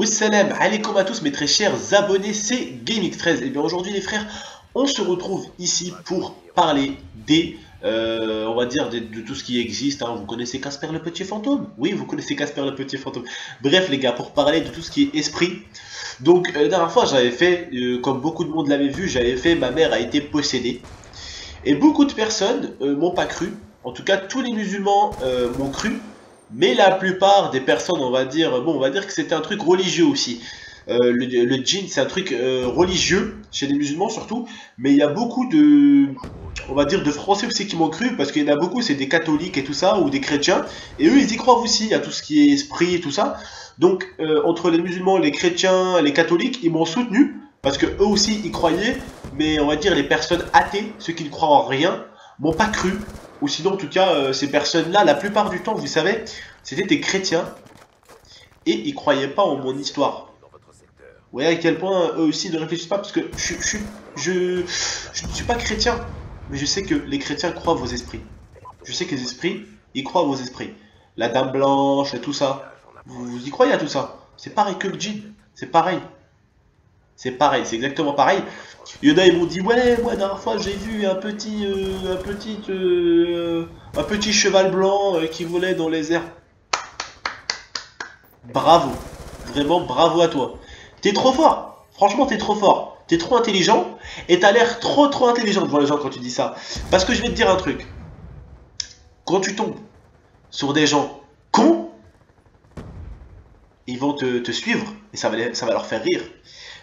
Wassalam alaikum à tous mes très chers abonnés, c'est GameX13. Et bien aujourd'hui les frères, on se retrouve ici pour parler des, on va dire de tout ce qui existe. Hein. Vous connaissez Casper le petit fantôme? Oui, vous connaissez Casper le petit fantôme. Bref les gars, pour parler de tout ce qui est esprit. Donc la dernière fois j'avais fait, comme beaucoup de monde l'avait vu, j'avais fait ma mère a été possédée. Et beaucoup de personnes m'ont pas cru. En tout cas tous les musulmans m'ont cru. Mais la plupart des personnes, on va dire que c'était un truc religieux aussi. Le djinn, c'est un truc religieux, chez les musulmans surtout. Mais il y a beaucoup de, on va dire, de Français aussi qui m'ont cru, parce qu'il y en a beaucoup, c'est des catholiques et tout ça, ou des chrétiens. Et eux, ils y croient aussi, à tout ce qui est esprit et tout ça. Donc, entre les musulmans, les chrétiens, les catholiques, ils m'ont soutenu, parce que eux aussi, ils croyaient. Mais on va dire, les personnes athées, ceux qui ne croient en rien, m'ont pas cru. Ou sinon, en tout cas, ces personnes-là, la plupart du temps, vous savez, c'était des chrétiens. Et ils croyaient pas en mon histoire. Vous voyez à quel point eux aussi ne réfléchissent pas. Parce que je ne suis pas chrétien. Mais je sais que les chrétiens croient vos esprits. Je sais que les esprits, ils croient vos esprits. La dame blanche et tout ça. Vous y croyez à tout ça. C'est pareil que le djinn. C'est pareil. C'est pareil, c'est exactement pareil. Il y en a, ils m'ont dit, ouais, moi, la dernière fois, j'ai vu un petit cheval blanc qui volait dans les airs. Bravo. Vraiment, bravo à toi. T'es trop fort. Franchement, t'es trop fort. T'es trop intelligent. Et t'as l'air trop intelligent devant les gens quand tu dis ça. Parce que je vais te dire un truc. Quand tu tombes sur des gens cons, ils vont te suivre. Et ça va leur faire rire.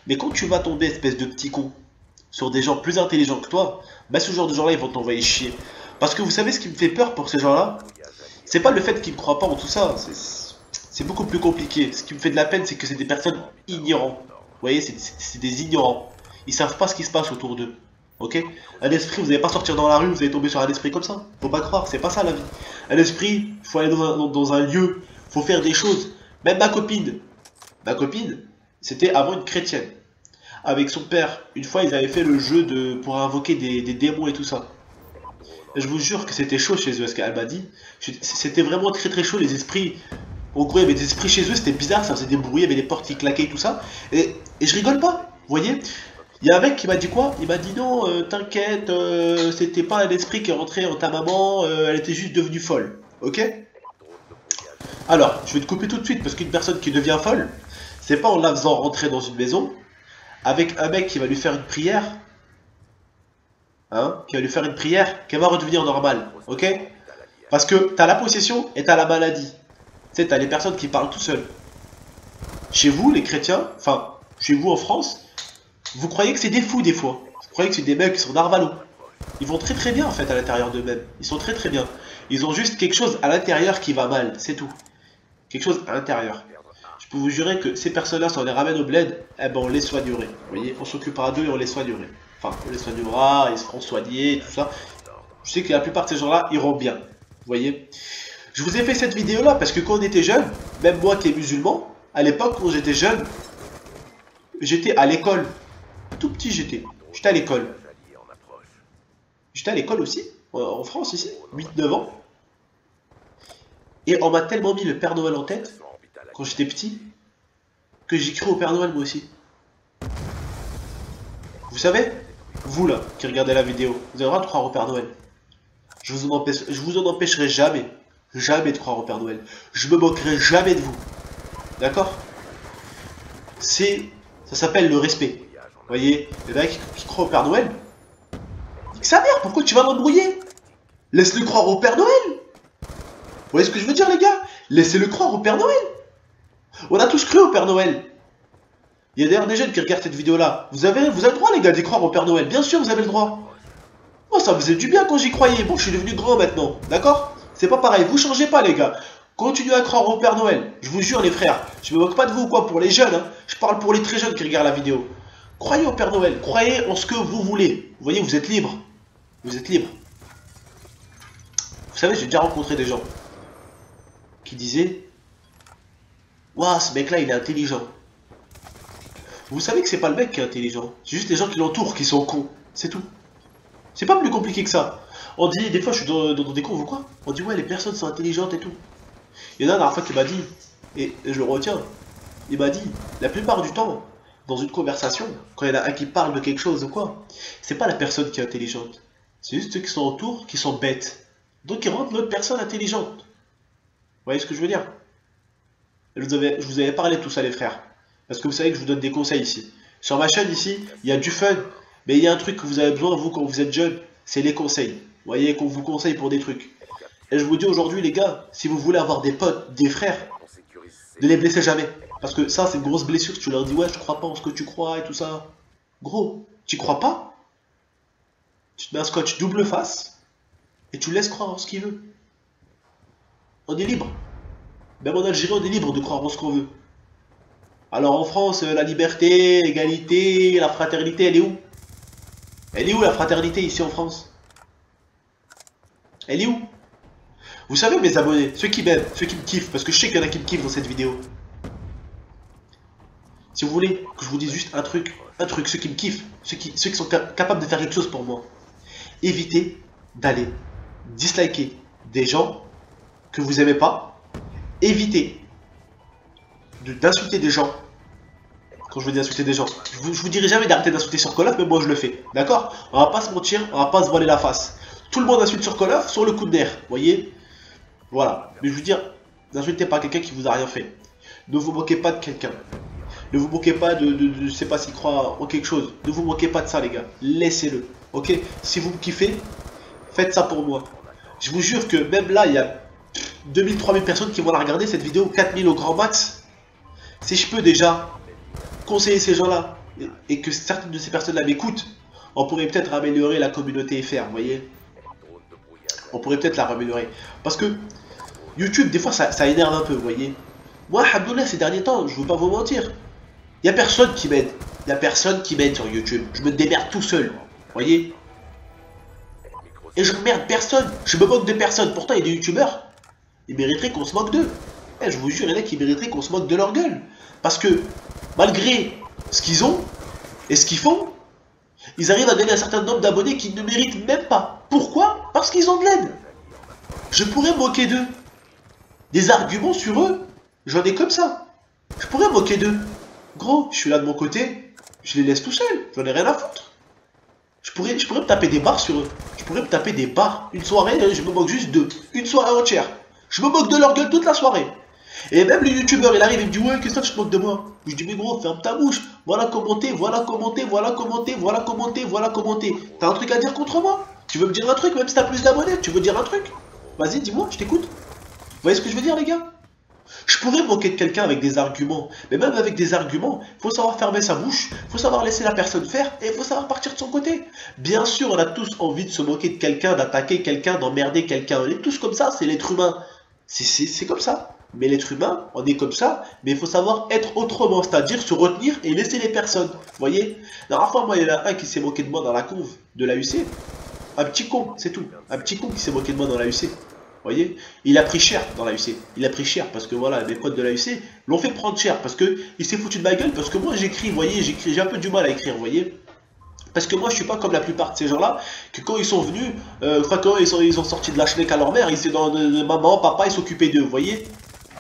Mais quand tu vas tomber, espèce de petit con, sur des gens plus intelligents que toi, bah ce genre de gens-là, ils vont t'envoyer chier. Parce que vous savez ce qui me fait peur pour ces gens-là? C'est pas le fait qu'ils ne croient pas en tout ça, c'est beaucoup plus compliqué. Ce qui me fait de la peine, c'est que c'est des personnes ignorantes. Vous voyez, c'est des ignorants. Ils savent pas ce qui se passe autour d'eux. Ok? Un esprit, vous n'allez pas sortir dans la rue, vous allez tomber sur un esprit comme ça. Faut pas croire, c'est pas ça la vie. Un esprit, il faut aller dans un lieu, faut faire des choses. Même ma copine, c'était avant une chrétienne. Avec son père, une fois ils avaient fait le jeu pour invoquer des démons et tout ça. Et je vous jure que c'était chaud chez eux, ce qu'elle m'a dit. C'était vraiment très chaud, les esprits. En gros, il y avait des esprits chez eux, c'était bizarre, ça faisait des bruits, il y avait des portes qui claquaient et tout ça. Et je rigole pas, vous voyez. Il y a un mec qui m'a dit quoi? Il m'a dit non, t'inquiète, c'était pas un esprit qui est rentré en ta maman, elle était juste devenue folle. Ok? Alors, je vais te couper tout de suite, parce qu'une personne qui devient folle, c'est pas en la faisant rentrer dans une maison, avec un mec qui va lui faire une prière, hein, qui va lui faire une prière, qu'elle va redevenir normale, ok? Parce que t'as la possession et t'as la maladie. Tu sais, t'as les personnes qui parlent tout seuls. Chez vous, les chrétiens, enfin, chez vous en France, vous croyez que c'est des fous des fois. Vous croyez que c'est des mecs qui sont narvalos. Ils vont très bien en fait à l'intérieur d'eux-mêmes. Ils sont très bien. Ils ont juste quelque chose à l'intérieur qui va mal, c'est tout. Quelque chose à l'intérieur. Je peux vous jurer que ces personnes-là, si on les ramène au bled, eh ben on les soignerait. Vous voyez, on s'occupera d'eux et on les soignerait. Enfin, on les soignera, ils se feront soigner, tout ça. Je sais que la plupart de ces gens-là iront bien. Vous voyez. Je vous ai fait cette vidéo-là parce que quand on était jeune, même moi qui est musulman, à l'époque quand j'étais jeune, j'étais à l'école. Tout petit j'étais. J'étais à l'école. J'étais à l'école aussi, en France ici, 8-9 ans. Et on m'a tellement mis le Père Noël en tête, quand j'étais petit, que j'ai cru au Père Noël moi aussi. Vous savez, vous là, qui regardez la vidéo, vous avez le droit de croire au Père Noël. Je vous en empêcherai jamais, jamais de croire au Père Noël. Je me moquerai jamais de vous. D'accord? Ça s'appelle le respect. Vous voyez, les mecs qui croient au Père Noël, nique sa mère, pourquoi tu vas m'embrouiller? Laisse-le croire au Père Noël. Vous voyez ce que je veux dire les gars? Laissez-le croire au Père Noël. On a tous cru au Père Noël. Il y a d'ailleurs des jeunes qui regardent cette vidéo-là. Vous avez le droit, les gars, d'y croire au Père Noël. Bien sûr, vous avez le droit. Moi, ça me faisait du bien quand j'y croyais. Bon, je suis devenu grand maintenant. D'accord? C'est pas pareil. Vous changez pas, les gars. Continuez à croire au Père Noël. Je vous jure, les frères. Je me moque pas de vous, quoi, pour les jeunes. Hein. Je parle pour les très jeunes qui regardent la vidéo. Croyez au Père Noël. Croyez en ce que vous voulez. Vous voyez, vous êtes libre. Vous êtes libre. Vous savez, j'ai déjà rencontré des gens qui disaient: waouh, ce mec-là, il est intelligent. Vous savez que c'est pas le mec qui est intelligent, c'est juste les gens qui l'entourent qui sont cons, c'est tout. C'est pas plus compliqué que ça. On dit, des fois je suis dans des cours ou quoi, on dit ouais les personnes sont intelligentes et tout. Il y en a une dernière fois qui m'a dit, et je le retiens, il m'a dit, la plupart du temps, dans une conversation, quand il y en a un qui parle de quelque chose ou quoi, c'est pas la personne qui est intelligente. C'est juste ceux qui sont autour qui sont bêtes. Donc ils rendent l'autre personne intelligente. Vous voyez ce que je veux dire? Je vous avais parlé de tout ça les frères. Parce que vous savez que je vous donne des conseils ici. Sur ma chaîne ici, il y a du fun. Mais il y a un truc que vous avez besoin, vous, quand vous êtes jeune, c'est les conseils. Vous voyez, qu'on vous conseille pour des trucs. Et je vous dis aujourd'hui les gars, si vous voulez avoir des potes, des frères, ne les blessez jamais. Parce que ça, c'est une grosse blessure. Tu leur dis, ouais, je crois pas en ce que tu crois et tout ça. Gros, tu crois pas? Tu te mets un scotch double face et tu laisses croire en ce qu'il veut. On est libre. Même en Algérie, on est libre de croire en ce qu'on veut. Alors en France, la liberté, l'égalité, la fraternité, elle est où? Elle est où la fraternité ici en France? Elle est où? Vous savez mes abonnés, ceux qui m'aiment, ceux qui me kiffent, parce que je sais qu'il y en a qui me kiffent dans cette vidéo. Si vous voulez que je vous dise juste un truc, ceux qui me kiffent, ceux qui sont capables de faire quelque chose pour moi, évitez d'aller disliker des gens que vous aimez pas, évitez d'insulter des gens. Quand je veux dire insulter des gens, je vous dirai jamais d'arrêter d'insulter sur Call of, mais moi je le fais, d'accord? On va pas se mentir, on va pas se voiler la face. Tout le monde insulte sur Call of, sur le coup de nerf, vous voyez? Voilà, mais je veux dire, n'insultez pas quelqu'un qui vous a rien fait. Ne vous moquez pas de quelqu'un. Ne vous moquez pas de je sais pas s'il croit en quelque chose. Ne vous moquez pas de ça les gars, laissez-le, ok? Si vous me kiffez, faites ça pour moi. Je vous jure que même là, il y a 2000, 3000 personnes qui vont la regarder cette vidéo, 4000 au grand max. Si je peux déjà conseiller ces gens-là et que certaines de ces personnes-là m'écoutent, on pourrait peut-être améliorer la communauté FR, vous voyez? On pourrait peut-être la améliorer. Parce que YouTube, des fois, ça énerve un peu, vous voyez? Moi, alhamdoulilah, ces derniers temps, je ne veux pas vous mentir, il n'y a personne qui m'aide. Il n'y a personne qui m'aide sur YouTube. Je me démerde tout seul, vous voyez? Et je merde personne, je me moque de personne. Pourtant, il y a des youtubeurs, ils mériteraient qu'on se moque d'eux. Eh, je vous jure, il y en a qui mériteraient qu'on se moque de leur gueule. Parce que, malgré ce qu'ils ont et ce qu'ils font, ils arrivent à gagner un certain nombre d'abonnés qu'ils ne méritent même pas. Pourquoi? Parce qu'ils ont de l'aide. Je pourrais me moquer d'eux. Des arguments sur eux, j'en ai comme ça. Je pourrais me moquer d'eux. Gros, je suis là de mon côté, je les laisse tout seuls, j'en ai rien à foutre. Je pourrais me taper des barres sur eux. Je pourrais me taper des barres. Une soirée, je me moque juste d'eux. Une soirée entière. Je me moque de leur gueule toute la soirée. Et même le youtubeur, il arrive et me dit, ouais, qu'est-ce que tu te moques de moi? Je dis, mais gros, ferme ta bouche. Voilà commenter, voilà commenter, voilà commenter, voilà commenter, voilà commenter. T'as un truc à dire contre moi? Tu veux me dire un truc, même si t'as plus d'abonnés? Tu veux dire un truc? Vas-y, dis-moi, je t'écoute. Vous voyez ce que je veux dire, les gars? Je pourrais me moquer de quelqu'un avec des arguments, mais même avec des arguments, il faut savoir fermer sa bouche, il faut savoir laisser la personne faire et il faut savoir partir de son côté. Bien sûr, on a tous envie de se moquer de quelqu'un, d'attaquer quelqu'un, d'emmerder quelqu'un. On est tous comme ça, c'est l'être humain. C'est comme ça. Mais l'être humain, on est comme ça, mais il faut savoir être autrement, c'est-à-dire se retenir et laisser les personnes. Vous voyez? La dernière fois, moi, il y en a un qui s'est moqué de moi dans la conve de la UC. Un petit con, c'est tout. Un petit con qui s'est moqué de moi dans la UC. Vous voyez, il a pris cher dans la UC. Il a pris cher parce que voilà, mes potes de la UC l'ont fait prendre cher parce que il s'est foutu de ma gueule parce que moi j'écris, vous voyez, j'ai un peu du mal à écrire, vous voyez. Parce que moi je suis pas comme la plupart de ces gens-là que quand ils sont venus, quand ils ont sorti de la chenille à leur mère, ils étaient dans maman, papa, ils s'occupaient d'eux, vous voyez.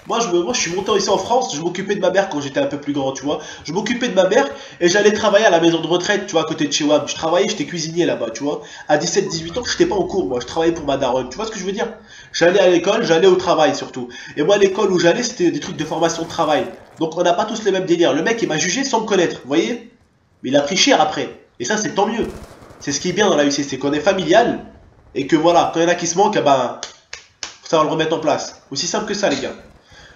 Moi je suis monté ici en France, je m'occupais de ma mère quand j'étais un peu plus grand, tu vois. Je m'occupais de ma mère et j'allais travailler à la maison de retraite, tu vois, à côté de chez WAM. Je travaillais, j'étais cuisinier là-bas, tu vois. À 17-18 ans, je n'étais pas en cours, moi, je travaillais pour ma daronne. Tu vois ce que je veux dire? J'allais à l'école, j'allais au travail surtout. Et moi, l'école où j'allais, c'était des trucs de formation de travail. Donc on n'a pas tous les mêmes délires. Le mec, il m'a jugé sans me connaître, vous voyez. Mais il a pris cher après. Et ça, c'est tant mieux. C'est ce qui est bien dans la UC, c'est qu'on est familial. Et que voilà, quand il y en a qui se manquent, ben, faut savoir le remettre en place. Aussi simple que ça, les gars.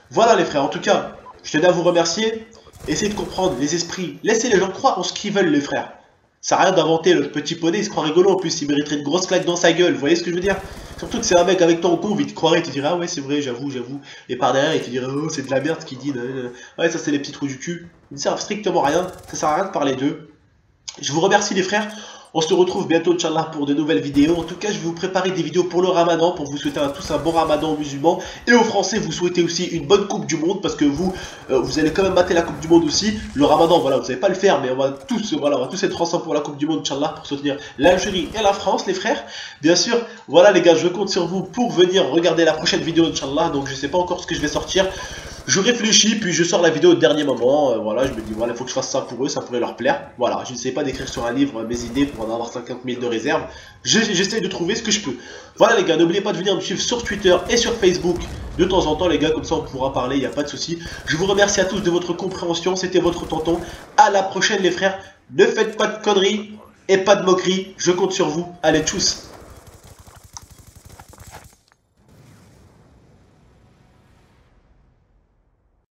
Voilà les frères, en tout cas, je tenais à vous remercier. Essayez de comprendre les esprits. Laissez les gens croire en ce qu'ils veulent, les frères. Ça n'a rien d'inventer, le petit poney, il se croit rigolo en plus, il mériterait une grosse claque dans sa gueule, vous voyez ce que je veux dire? Surtout que c'est un mec avec toi en conve, il te croirait, il te dirait ah ouais c'est vrai, j'avoue. Et par derrière, il te dirait oh c'est de la merde ce qu'il dit. Ouais ça c'est les petits trous du cul. Ils ne servent strictement à rien, ça sert à rien de parler d'eux. Je vous remercie les frères. On se retrouve bientôt, Inch'Allah, pour de nouvelles vidéos. En tout cas, je vais vous préparer des vidéos pour le Ramadan, pour vous souhaiter à tous un bon Ramadan aux musulmans. Et aux Français, vous souhaitez aussi une bonne Coupe du Monde, parce que vous allez quand même mater la Coupe du Monde aussi. Le Ramadan, voilà, vous n'allez pas le faire, mais on va tous être ensemble pour la Coupe du Monde, Inch'Allah, pour soutenir l'Algérie et la France, les frères. Bien sûr, voilà les gars, je compte sur vous pour venir regarder la prochaine vidéo, Inch'Allah. Donc, je ne sais pas encore ce que je vais sortir. Je réfléchis, puis je sors la vidéo au dernier moment. Voilà, je me dis, voilà, il faut que je fasse ça pour eux, ça pourrait leur plaire. Voilà, je ne sais pas d'écrire sur un livre mes idées pour en avoir 50 000 de réserve. J'essaie de trouver ce que je peux. Voilà les gars, n'oubliez pas de venir me suivre sur Twitter et sur Facebook de temps en temps les gars, comme ça on pourra parler, il n'y a pas de souci. Je vous remercie à tous de votre compréhension, c'était votre tonton. À la prochaine les frères, ne faites pas de conneries et pas de moqueries, je compte sur vous. Allez, tchuss.